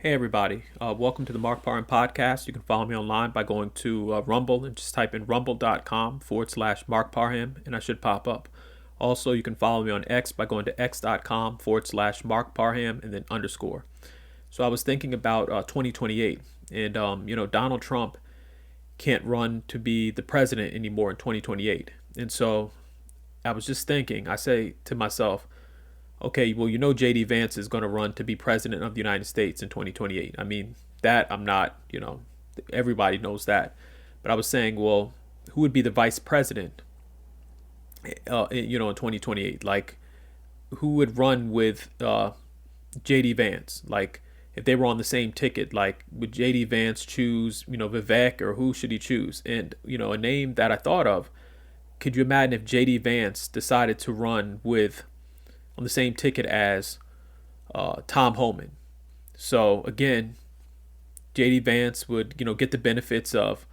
Hey everybody, welcome to the Mark Parham podcast. You can follow me online by going to Rumble and just type in rumble.com/Mark Parham and I should pop up. Also, you can follow me on X by going to x.com/Mark Parham and then underscore. So I was thinking about 2028 and, Donald Trump can't run to be the president anymore in 2028. And so I was just thinking, I say to myself, okay, well, JD Vance is going to run to be president of the United States in 2028. I mean, that I'm not, everybody knows that. But I was saying, well, who would be the vice president, in 2028? Like, who would run with JD Vance? Like, if they were on the same ticket, like, would JD Vance choose, Vivek, or who should he choose? And, a name that I thought of, could you imagine if JD Vance decided to run with on the same ticket as Tom Homan? So again, JD Vance would get the benefits of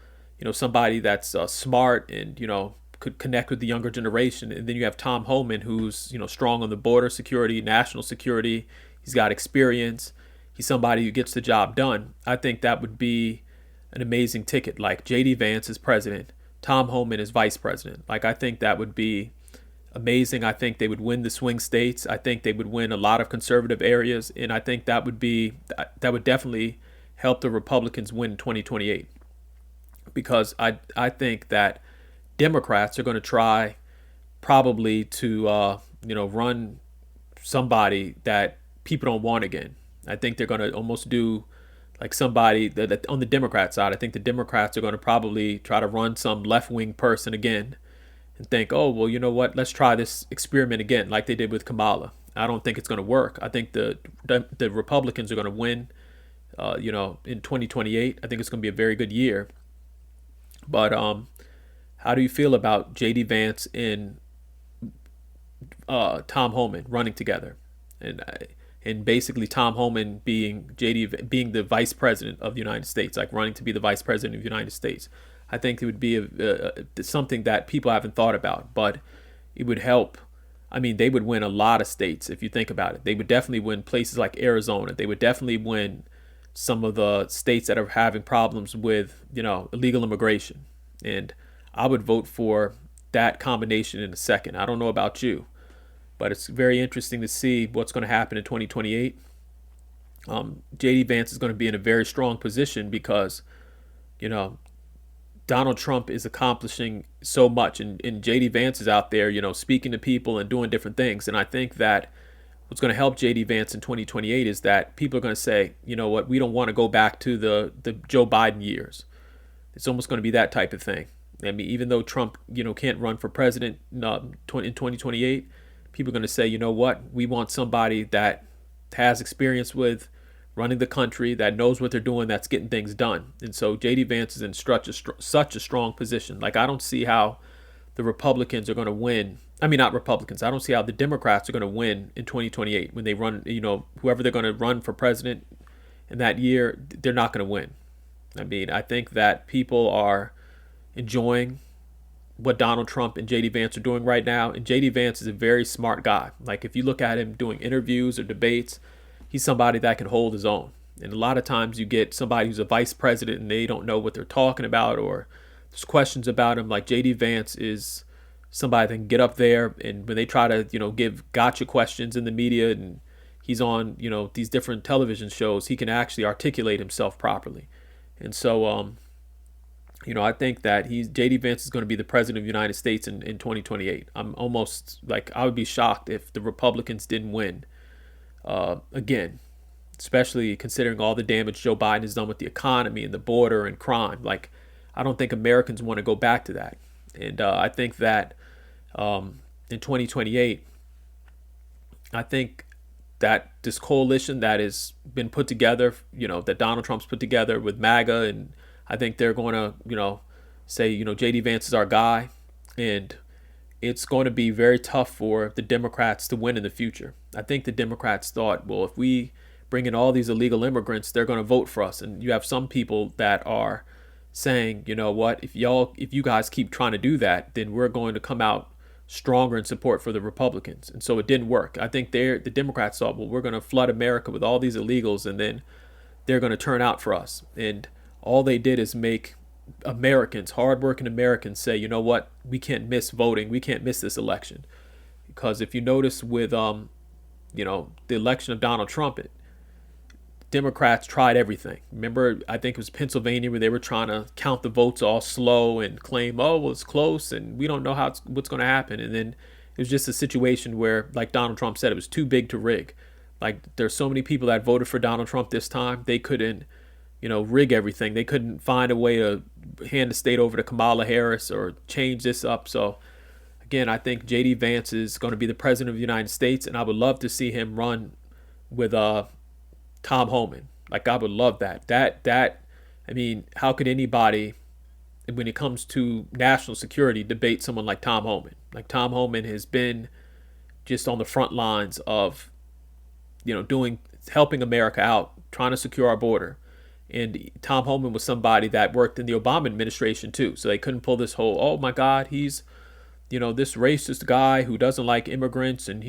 somebody that's smart and could connect with the younger generation, and then you have Tom Homan, who's strong on the border security, national security. He's got experience. He's somebody who gets the job done. I think that would be an amazing ticket. Like, JD Vance is president, Tom Homan is vice president. Like, I think that would be amazing. I think they would win the swing states. I think they would win a lot of conservative areas, and I think that would definitely help the Republicans win 2028, because I think that Democrats are going to try probably to run somebody that people don't want again. I think they're going to almost do like somebody that on the Democrat side. I think the Democrats are going to probably try to run some left-wing person again and think, oh, well, you know what? Let's try this experiment again, like they did with Kamala. I don't think it's going to work. I think the Republicans are going to win, in 2028. I think it's going to be a very good year. But how do you feel about JD Vance and Tom Homan running together, and basically Tom Homan being being the vice president of the United States, like running to be the vice president of the United States? I think it would be something that people haven't thought about, but it would help. I mean, they would win a lot of states if you think about it. They would definitely win places like Arizona. They would definitely win some of the states that are having problems with, illegal immigration. And I would vote for that combination in a second. I don't know about you, but it's very interesting to see what's going to happen in 2028. JD Vance is going to be in a very strong position because, Donald Trump is accomplishing so much, and JD Vance is out there, speaking to people and doing different things. And I think that what's going to help JD Vance in 2028 is that people are going to say, you know what, we don't want to go back to the Joe Biden years. It's almost going to be that type of thing. I mean, even though Trump, can't run for president in 2028, people are going to say, you know what, we want somebody that has experience with running the country, that knows what they're doing, that's getting things done. And so JD Vance is in such a strong position. Like, I don't see how the Republicans are going to win. I mean, not Republicans. I don't see how the Democrats are going to win in 2028 when they run, whoever they're going to run for president in that year, they're not going to win. I mean, I think that people are enjoying what Donald Trump and JD Vance are doing right now. And JD Vance is a very smart guy. Like, if you look at him doing interviews or debates, he's somebody that can hold his own. And a lot of times you get somebody who's a vice president and they don't know what they're talking about, or there's questions about him. Like, JD Vance is somebody that can get up there, and when they try to, give gotcha questions in the media, and he's on, these different television shows, he can actually articulate himself properly. And so, I think that JD Vance is going to be the president of the United States in 2028. I'm almost like, I would be shocked if the Republicans didn't win again, especially considering all the damage Joe Biden has done with the economy and the border and crime. Like, I don't think Americans want to go back to that. And I think that in 2028, I think that this coalition that has been put together, that Donald Trump's put together with MAGA, and I think they're going to, say, JD Vance is our guy. And it's going to be very tough for the Democrats to win in the future. I think the Democrats thought, well, if we bring in all these illegal immigrants, they're going to vote for us. And you have some people that are saying, you know what, if you guys keep trying to do that, then we're going to come out stronger in support for the Republicans. And so it didn't work. I think the Democrats thought, well, we're going to flood America with all these illegals, and then they're going to turn out for us. And all they did is make Americans, hardworking Americans, say, you know what, we can't miss voting, we can't miss this election. Because if you notice with the election of Donald Trump, Democrats tried everything. Remember, I think it was Pennsylvania where they were trying to count the votes all slow and claim, oh, well, it's close and we don't know what's going to happen. And then it was just a situation where, like Donald Trump said, it was too big to rig. Like, there's so many people that voted for Donald Trump this time, they couldn't, rig everything. They couldn't find a way to hand the state over to Kamala Harris or change this up. So, again, I think J.D. Vance is going to be the president of the United States, and I would love to see him run with Tom Homan. Like, I would love that. I mean, how could anybody, when it comes to national security, debate someone like Tom Homan? Like, Tom Homan has been just on the front lines of, helping America out, trying to secure our border. And Tom Homan was somebody that worked in the Obama administration too. So they couldn't pull this whole, oh my God, he's, this racist guy who doesn't like immigrants and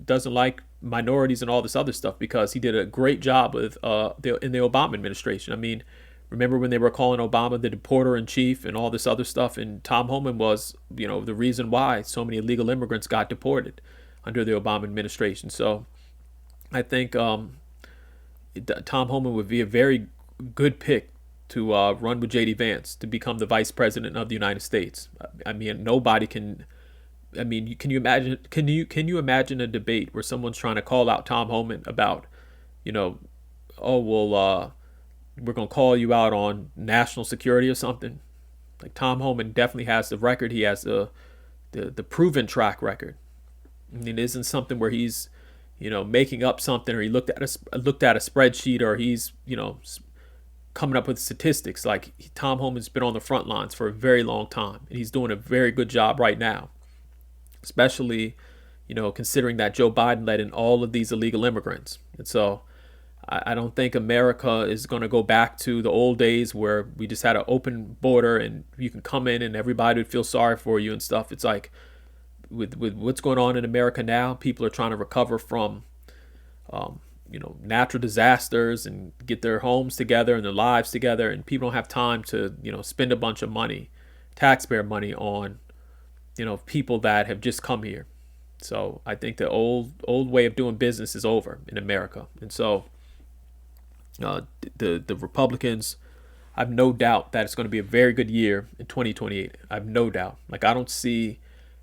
doesn't like minorities and all this other stuff, because he did a great job with in the Obama administration. I mean, remember when they were calling Obama the deporter in chief and all this other stuff, and Tom Homan was, the reason why so many illegal immigrants got deported under the Obama administration. So I think Tom Homan would be a very good pick to run with J.D. Vance to become the vice president of the United States. I mean, nobody can. I mean, can you imagine? Can you imagine a debate where someone's trying to call out Tom Homan about, oh well, we're gonna call you out on national security or something? Like, Tom Homan definitely has the record. He has the proven track record. I mean, it isn't something where he's, making up something, or he looked at a spreadsheet, or he's, coming up with statistics. Like, Tom Homan's been on the front lines for a very long time, and he's doing a very good job right now, especially, considering that Joe Biden let in all of these illegal immigrants. And so I don't think America is going to go back to the old days where we just had an open border and you can come in and everybody would feel sorry for you and stuff. It's like with what's going on in America now, people are trying to recover from natural disasters and get their homes together and their lives together, and people don't have time to, spend a bunch of money, taxpayer money, on, people that have just come here. So I think the old way of doing business is over in America. And so the Republicans, I have no doubt that it's going to be a very good year in 2028. I have no doubt. Like, I don't see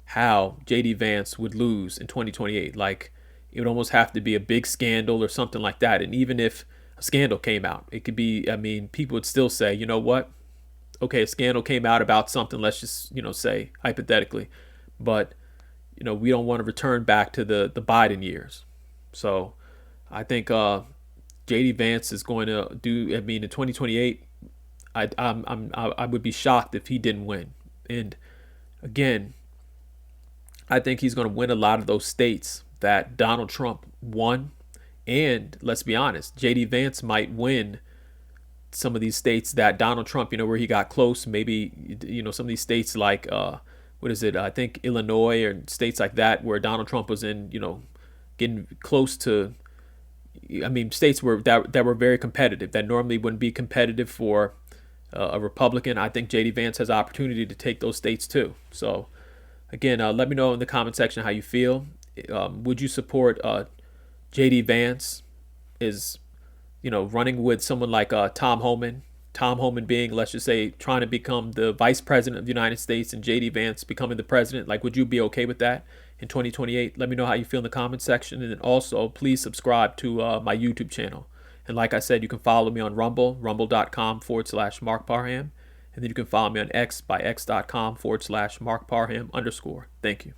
how J.D. Vance would lose in 2028. Like, it would almost have to be a big scandal or something like that. And even if a scandal came out, it could be, I mean, people would still say, you know what? Okay, a scandal came out about something, let's just, say, hypothetically. But, we don't want to return back to the Biden years. So I think J.D. Vance is going to do, I mean, in 2028, I would be shocked if he didn't win. And again, I think he's going to win a lot of those states that Donald Trump won. And let's be honest, J.D. Vance might win some of these states that Donald Trump, where he got close. Maybe, some of these states like, what is it? I think Illinois or states like that where Donald Trump was in, getting close to, I mean, states that were very competitive, that normally wouldn't be competitive for a Republican. I think J.D. Vance has opportunity to take those states too. So again, let me know in the comment section how you feel. Would you support J.D. Vance is, running with someone like Tom Homan? Tom Homan being, let's just say, trying to become the vice president of the United States, and J.D. Vance becoming the president. Like, would you be okay with that in 2028? Let me know how you feel in the comment section. And then also, please subscribe to my YouTube channel. And like I said, you can follow me on Rumble, rumble.com/Mark Parham. And then you can follow me on X by x.com/Mark Parham_. Thank you.